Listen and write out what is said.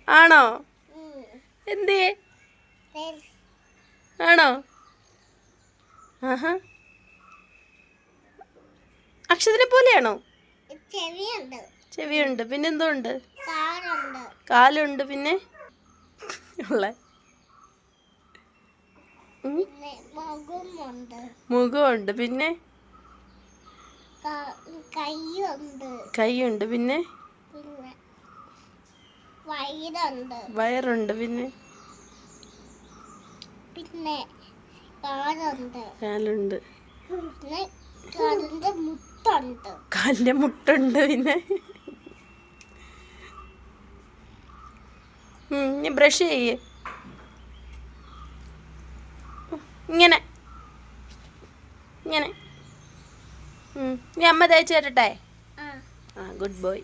ആണോ? എന്തേ? ആണോ? ആഹാ. അക്ഷതിനെ പോലെയാണോ? ചെവിയുണ്ട്. പിന്നെന്തോ ഉണ്ട്? കാലുണ്ട്. പിന്നെ ഉള്ള മുഖമുണ്ട്. പിന്നെ കൈയുണ്ട്. പിന്നെ വയറുണ്ട്. പിന്നെ കാലുണ്ട്. കാലിന്റെ മുട്ടുണ്ട്. പിന്നെ ഇനി ബ്രഷ് ചെയ്യേ. ഇങ്ങനെ ഇങ്ങനെ. ഇനി അമ്മ തേച്ച് തരട്ടെ? Good boy.